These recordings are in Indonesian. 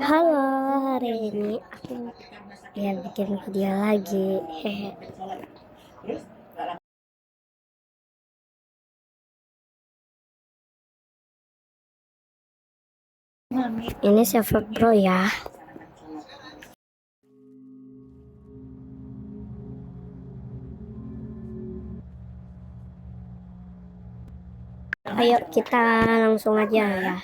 Halo, hari ini aku bikin video lagi. Hehe. Ini server pro ya. Ayo kita langsung aja ya.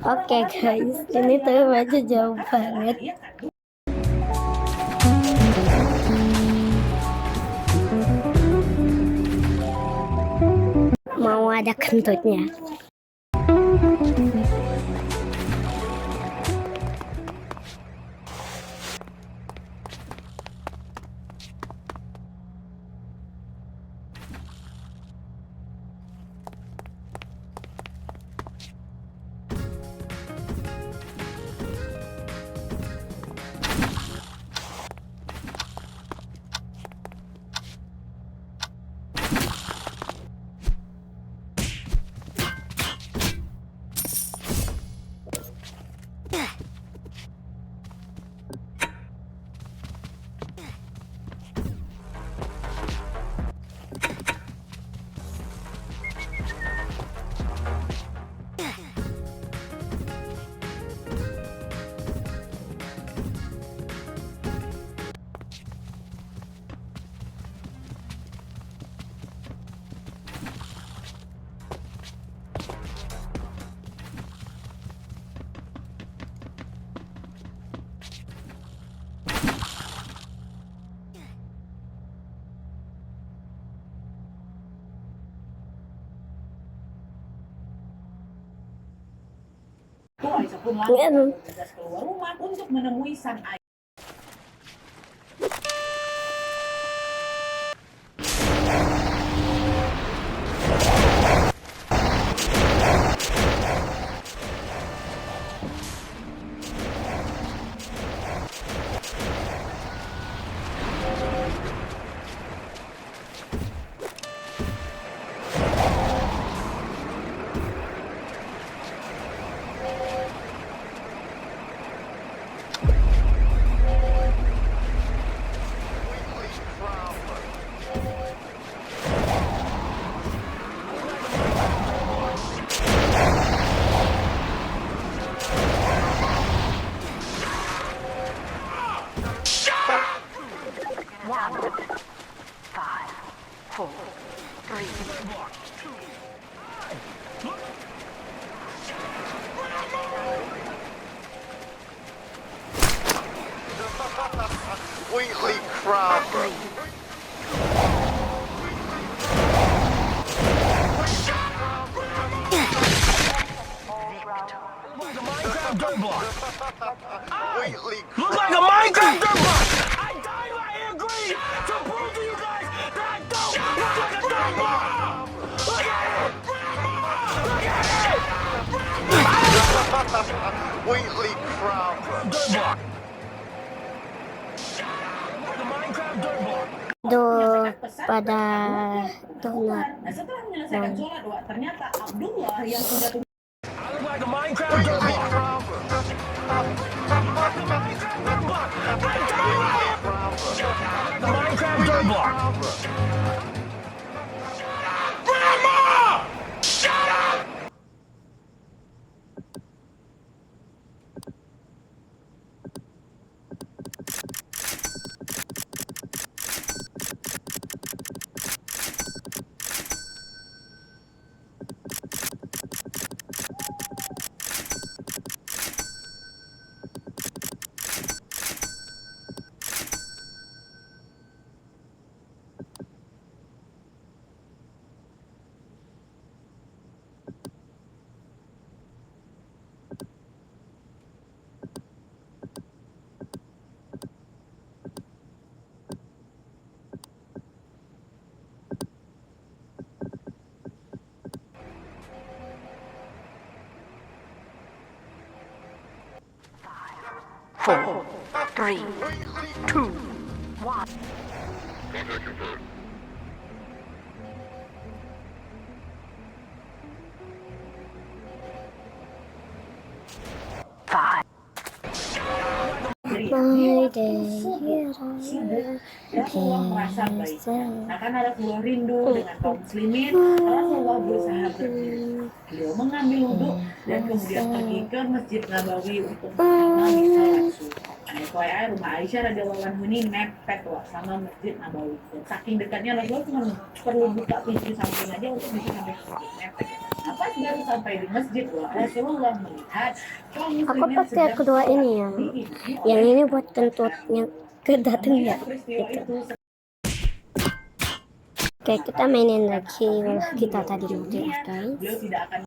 Oke guys, ini tuh baju jauh banget. Mau ada kentutnya. Aisyah pun langsung keluar rumah untuk menemui sang ayah. Completely crowded. Looks like a Minecraft dirt block! I dyed my hair green to prove to you guys that I don't look like a dirt block! Look at it! Look at it! Completely crowded. Dirt block! Like a Minecraft dirt block. Duh, pada donat. Nah, setelah menyelesaikan sholat, wah, ternyata Abdullah yang sudah I look like a Minecraft dirt block! Like a Minecraft dirt block! I dyed my hair like a Minecraft dirt block! Grandma! Shut up! 4, 3, 2, 1. Five. My day, Rasulullah merasa baik. Nah, karena Rasulullah rindu dengan kaum muslimin, Rasulullah berusaha berwudu. Beliau mengambil wudhu dan kemudian pergi ke Masjid Nabawi untuk mengambil salat subuh. Nah, FYI, rumah Aisyah radhiyallahu anha ini mepet loh sama Masjid Nabawi. Dan saking dekatnya Rasulullah cuma perlu buka pintu samping aja untuk bisa sampai mepet. Pas baru sampai di masjid, Rasulullah melihat kaum aku muslimin pakai sedang kedua ini yang ini buat kentutnya ke datangnya peristiwa gitu. itu. Oke, kita mainin lagi kita tadi mode ya guys. Beliau tidak akan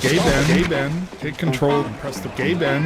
Gay Ben, take control and press the Gay Ben.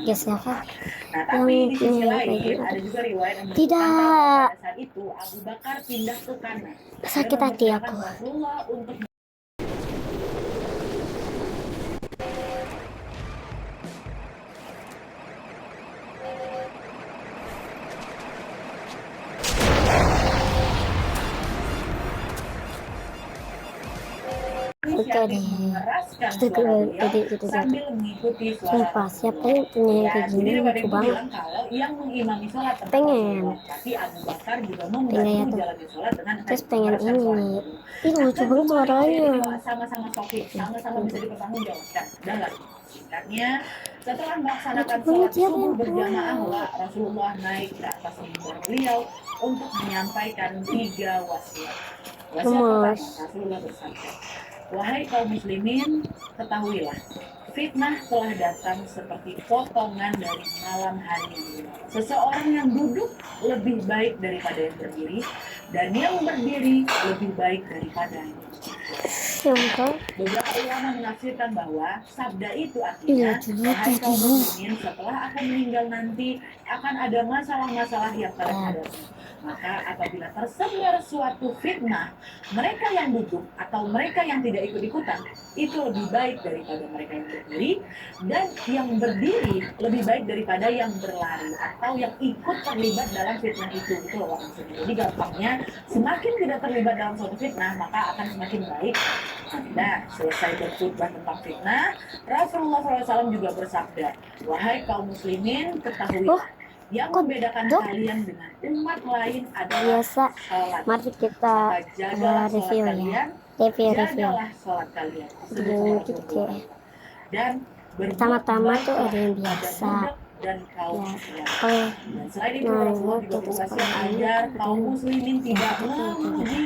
Guys, siapa? Nah, tapi di sisi Yang lain ini ada juga riwayat yang Tidak. menunjukkan pada saat itu Abu Bakar pindah ke kanan. Sakit Dan hati memerintahkan aku. Rasulullah untuk Oke deh, mengeraskan kita suara beliau gitu sambil mengikuti suara sumpah siapa yang punya yang kayak gini Jadi lucu banget. bilang kalau yang mengimami sholat tempat Pengen. Rasulullah, tapi Abu Bakar juga Pengen ya membantu tuh. jalani sholat dengan Terus pengen mengeraskan ini suara. nih. Ih, lucu Agar banget semua suaranya. riwayat sama-sama sahih, sama-sama bisa dipertanggungjawabkan. Dalam singkatnya, setelah melaksanakan Lucu sholat banget ya, subuh Ren. berjamaah, Rasulullah naik ke atas mimbar beliau untuk menyampaikan 3 wasiat. Wasiat pertama, Gemes. Rasulullah bersabda, "Wahai kaum muslimin, ketahuilah, fitnah telah datang seperti potongan dari malam hari. Seseorang yang duduk lebih baik daripada yang berdiri, dan yang berdiri lebih baik daripada yang berdiri." Sumpah. Beberapa ulama menafsirkan bahwa sabda itu Iya, artinya, juga "Wahai kaum tuh. muslimin, setelah aku meninggal nanti akan ada masalah-masalah yang kalian hadapi. Maka apabila tersebar suatu fitnah, mereka yang duduk atau mereka yang tidak ikut-ikutan itu lebih baik daripada mereka yang berdiri, dan yang berdiri lebih baik daripada yang berlari atau yang ikut terlibat dalam fitnah itu." Itu loh maksudnya. Jadi gampangnya, semakin tidak terlibat dalam suatu fitnah, maka akan semakin baik. Nah, selesai berkhutbah tentang fitnah, Rasulullah SAW juga bersabda, "Wahai kaum muslimin, ketahuilah, yang membedakan Dok? kalian dengan umat lain adalah Biasa. sholat. Mari kita Maka jagalah sholat review ya. kalian, Review. jagalah sholat kalian." Begini gitu ya. Dan Pertama-tama berbuat tuh ada yang baik biasa. pada budak dan kaum Ya. muslimin. Oh, Dan selain itu, Nah, Rasulullah juga terus berwasiat kalau ini agar ada kaum yang- muslimin tidak memuji-muji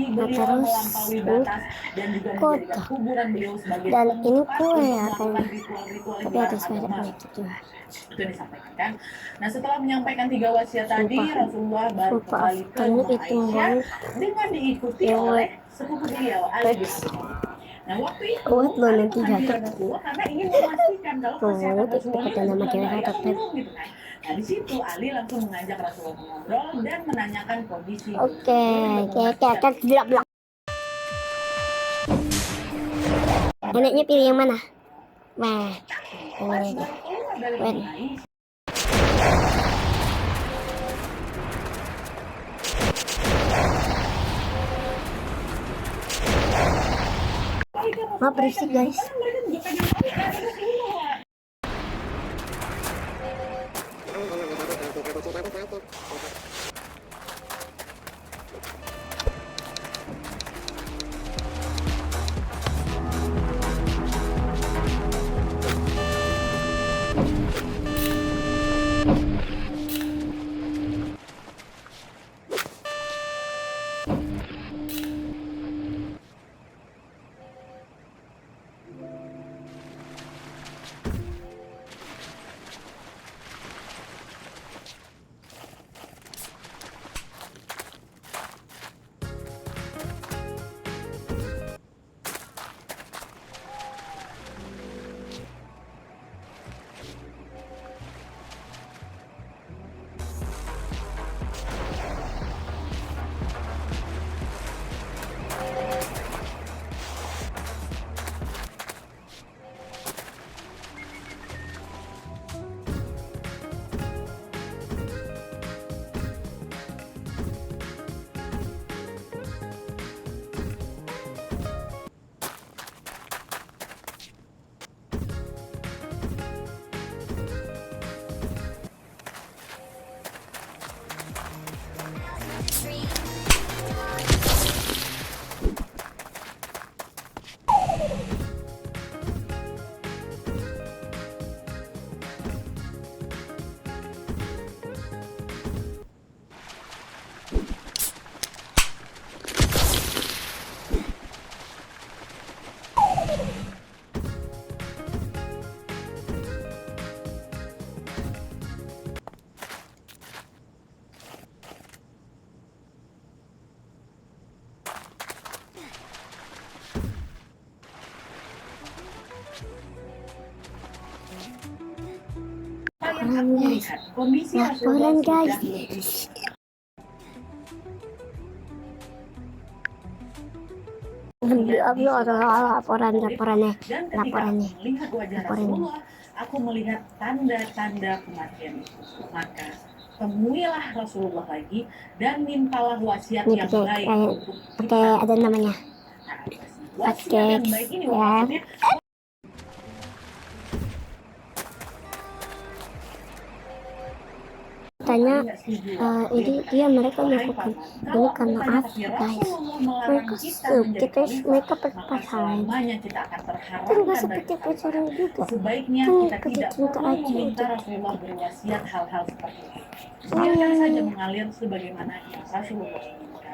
beliau terus melampaui batas dan juga kota. menjadikan kuburan beliau sebagai Dan ini tempat kue untuk ya, melakukan kayaknya. ritual-ritual Tapi yang ada sepeda agama. gitu. Itu yang disampaikan kan. Nah, setelah menyampaikan 3 wasiat tadi, Sumpah. Rasulullah baru Sumpah, kembali ke kayaknya rumah itu Aisyah banget. dengan diikuti Yang oleh sepupu beliau Ali bin Teks. Abi Thalib. Nah, waktu itu Kuat loh Ali nanti menghadiri jatuh. Rasulullah karena ingin memastikan kalau Tuh, kesehatan itu Rasulullah kata nama cewek baik atau atau belum gitu kan. Nah, di situ Ali langsung mengajak Rasulullah mengobrol dan menanyakan kondisi. Oke, kita belak-belak. Neneknya pilih yang mana? Wah, yang ini aja. Keluar dari Wen. rumah Aisyah. Maaf berisik guys. Karena mereka juga pengen tahu keadaan Rasulullah. yang aku lihat, kondisi Rasulullah Laporan, sudah guys. lebih Laporannya. dan ketika aku melihat wajah Rasulullah, aku melihat tanda-tanda kematian itu. Maka temuilah Rasulullah lagi dan mintalah wasiat Ini yang pakai baik untuk pakai ada namanya. wasiat yang baik ini Ya. maksudnya Tanya nggak setuju. ini dia mereka melakukan ini karena apa guys? Mereka suka terus mereka berpacaran. selamanya kita akan Kan terharamkan gak seperti pacaran juga. sebaiknya Kan kita tidak cinta perlu aja meminta gitu. Rasulullah berwasiat hal-hal seperti itu. Biarkan saja mengalir sebagaimana yang Rasulullah inginkan.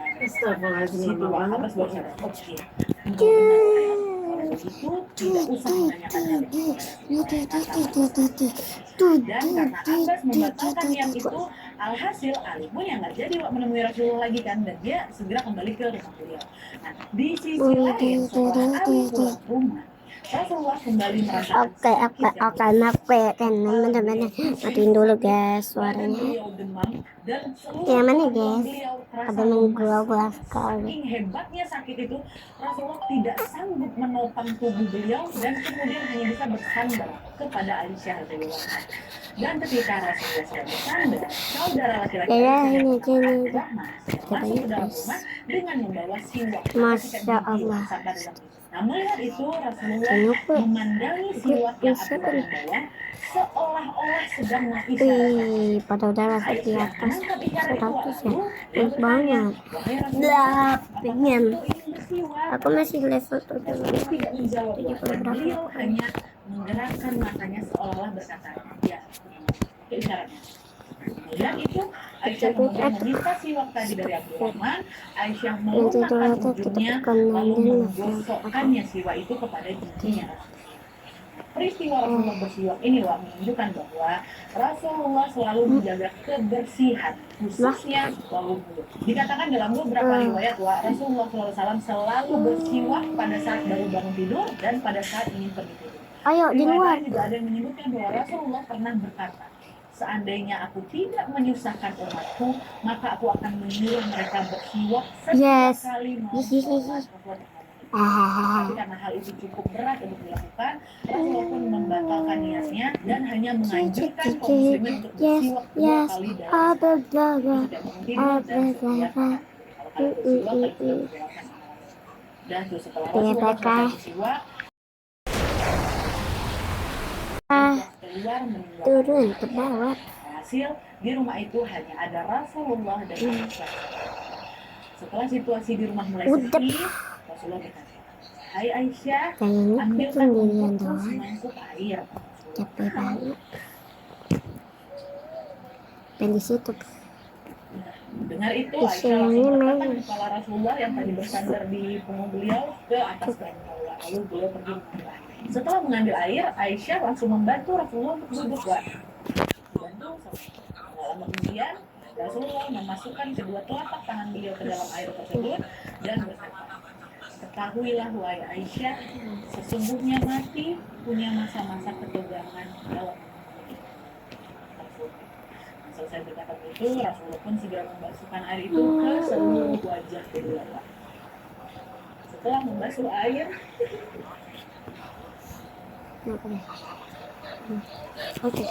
Siti Abbas baru sadar, oke, engkau benar sayang. Kalau begitu tidak usah menanyakan hal itu. Dan karena Abbas membatalkan niat itu, alhasil Ali pun yang nggak jadi menemui Rasulullah lagi kan, dan dia segera kembali ke rumah beliau. Nah, di sisi lain setelah Ali pulang rumah, Rasulullah kembali merasakan Oke, kan teman-teman matiin dulu guys suaranya. beliau demam dan seluruh Yang mana, tubuh guys? beliau terasa Ada lemas. menggua-gua sekali. Saking hebatnya sakit itu, Rasulullah tidak sanggup menopang tubuh beliau dan kemudian hanya bisa bersandar kepada Aisyah radhiyallahu anha. Dan ketika Rasulullah sedang bersandar, saudara laki-laki Ya, Aisyah yang ini, bernama ini. Rahmah masuk ke dalam rumah dengan membawa siwak. Masya Allah. Nah, melihat itu Rasulullah Kenapa? memandangi siwak yang Abdullah bawa seolah-olah sedang mengisyaratkan. Wih, pada udara Aisyah di atas menangkap isyarat itu, 100 ya. lalu dia Bagus bertanya, banget. "Wahai Rasulullah, Lah, apakah pengen. engkau ingin bersiwak?" Aku masih level Rasulullah tidak menjawab, 70 dan berapa? beliau hanya menggerakkan matanya seolah-olah berkata, "Ya." Itu isyaratnya. Melihat itu, Aisyah kemudian meminta siwak tadi dari Abdurrahman. Aisyah melumahkan ujungnya, lalu menggosokkannya siwak itu kepada giginya. Peristiwa Rasulullah bersiwak ini menunjukkan bahwa Rasulullah selalu menjaga kebersihan, khususnya bau mulut. Dikatakan dalam beberapa riwayat Rasulullah SAW selalu bersiwak pada saat baru bangun tidur dan pada saat ingin pergi tidur. Ayo di Riwayat luar. lain juga ada yang menyebutkan bahwa Rasulullah pernah berkata, seandainya aku tidak menyusahkan umatku, maka aku akan menyuruh mereka bersiwak setiap Yes. kali mau Yes. sholat. Tapi karena hal itu cukup berat untuk dilakukan, Rasulullah pun membatalkan niatnya dan hanya menganjurkan kaum muslimin untuk bersiwak 2 kali dalam sehari. Tidak bangun tidur dan setiap makan. Kalau kalian bersiwak, kalian sudah menjalankan amalan. Dan terus setelah Rasulullah selesai bersiwak, keluar meninggalkan Turun ke bawah. hasil di rumah itu hanya ada Rasulullah dan Aisyah. Setelah situasi di rumah mulai sepi, Rasulullah berkata, "Hai Aisyah, Kayaknya aku ambilkan sendirian untukku doang. semangkuk air." Capek banget. Dan di situ Dengar itu, Isinya Aisyah langsung meletakkan memang. kepala Rasulullah yang tadi bersandar di punggung beliau ke atas kain baula. Lalu beliau pergi mengambil air. Setelah mengambil air, Aisyah langsung membantu Rasulullah untuk duduk. Bantu. Tidak lama kemudian, Rasulullah memasukkan kedua telapak tangan beliau ke dalam air tersebut dan berkata, "Ketahuilah wahai Aisyah, sesungguhnya mati punya masa-masa ketegangan dalam selesai berkata begitu, Rasulullah pun segera membasuhkan air itu ke seluruh wajah beliau. Setelah membasuh air, Oke,